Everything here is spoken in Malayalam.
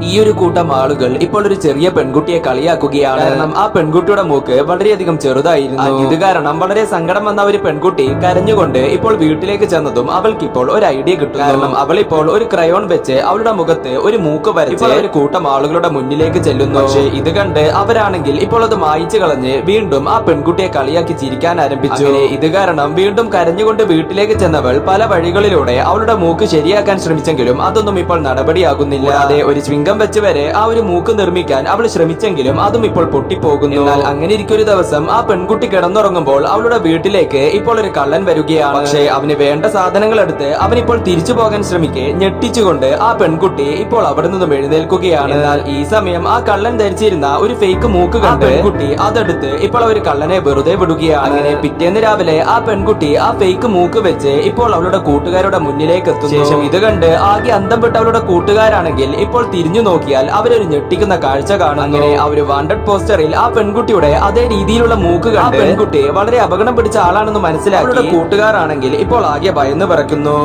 ഈ ഒരു കൂട്ടം ആളുകൾ ഇപ്പോൾ ഒരു ചെറിയ പെൺകുട്ടിയെ കളിയാക്കുകയാണ്. കാരണം ആ പെൺകുട്ടിയുടെ മൂക്ക് വളരെയധികം ചെറുതായിരുന്നു. ഇത് കാരണം വളരെ സങ്കടം വന്ന ഒരു പെൺകുട്ടി കരഞ്ഞുകൊണ്ട് ഇപ്പോൾ വീട്ടിലേക്ക് ചെന്നതും അവൾക്ക് ഇപ്പോൾ ഒരു ഐഡിയ കിട്ടും. കാരണം അവൾ ഇപ്പോൾ ഒരു ക്രയോൺ വെച്ച് അവളുടെ മുഖത്ത് ഒരു മൂക്ക് വരച്ച് ഒരു കൂട്ടം ആളുകളുടെ മുന്നിലേക്ക് ചെല്ലുന്നു. പക്ഷേ ഇത് കണ്ട് അവരാണെങ്കിൽ ഇപ്പോൾ അത് മായിച്ചു കളഞ്ഞ് വീണ്ടും ആ പെൺകുട്ടിയെ കളിയാക്കി ചിരിക്കാൻ ആരംഭിച്ചു. ഇത് കാരണം വീണ്ടും കരഞ്ഞുകൊണ്ട് വീട്ടിലേക്ക് ചെന്നവൾ പല വഴികളിലൂടെ അവളുടെ മൂക്ക് ശരിയാക്കാൻ ശ്രമിച്ചെങ്കിലും അതൊന്നും ഇപ്പോൾ നടപടിയാകുന്നില്ല. അതെ, ഒരു ചുങ്കം വെച്ച് വരെ ആ ഒരു മൂക്ക് നിർമ്മിക്കാൻ അവൾ ശ്രമിച്ചെങ്കിലും അതും ഇപ്പോൾ പൊട്ടിപ്പോകുന്നു. എന്നാൽ അങ്ങനെ ഇരിക്കൊരു ദിവസം ആ പെൺകുട്ടി കിടന്നുറങ്ങുമ്പോൾ അവളുടെ വീട്ടിലേക്ക് ഇപ്പോൾ ഒരു കള്ളൻ വരികയാണ്. പക്ഷേ അവന് വേണ്ട സാധനങ്ങൾ എടുത്ത് അവനിപ്പോൾ തിരിച്ചു പോകാൻ ശ്രമിക്കെ ഞെട്ടിച്ചുകൊണ്ട് ആ പെൺകുട്ടി ഇപ്പോൾ അവിടെ നിന്നും എഴുന്നേൽക്കുകയാണ്. എന്നാൽ ഈ സമയം ആ കള്ളൻ ധരിച്ചിരുന്ന ഒരു ഫേക്ക് മൂക്ക് കണ്ട് പെൺകുട്ടി അതെടുത്ത് ഇപ്പോൾ ഒരു കള്ളനെ വെറുതെ വിടുകയാണ്. അങ്ങനെ പിറ്റേന്ന് രാവിലെ ആ പെൺകുട്ടി ആ ഫേക്ക് മൂക്ക് വെച്ച് ഇപ്പോൾ അവളുടെ കൂട്ടുകാരുടെ മുന്നിലേക്ക് എത്തുന്നു. ശേഷം ഇത് കണ്ട് ആകെ അന്തം വിട്ട അവളുടെ കൂട്ടുകാരാണെങ്കിൽ ഇപ്പോൾ തിരിഞ്ഞു നോക്കിയാൽ അവരൊരു ഞെട്ടിക്കുന്ന കാഴ്ച കാണും. അങ്ങനെ ആ ഒരു വാണ്ടഡ് പോസ്റ്ററിൽ ആ പെൺകുട്ടിയുടെ അതേ രീതിയിലുള്ള മൂക്ക് കണ്ട് പെൺകുട്ടി വളരെ അപകടം പിടിച്ച ആളാണെന്ന് മനസ്സിലാക്കി കൂട്ടുകാരാണെങ്കിൽ ഇപ്പോൾ ആകെ ഭയന്ന് പറക്കുന്നു.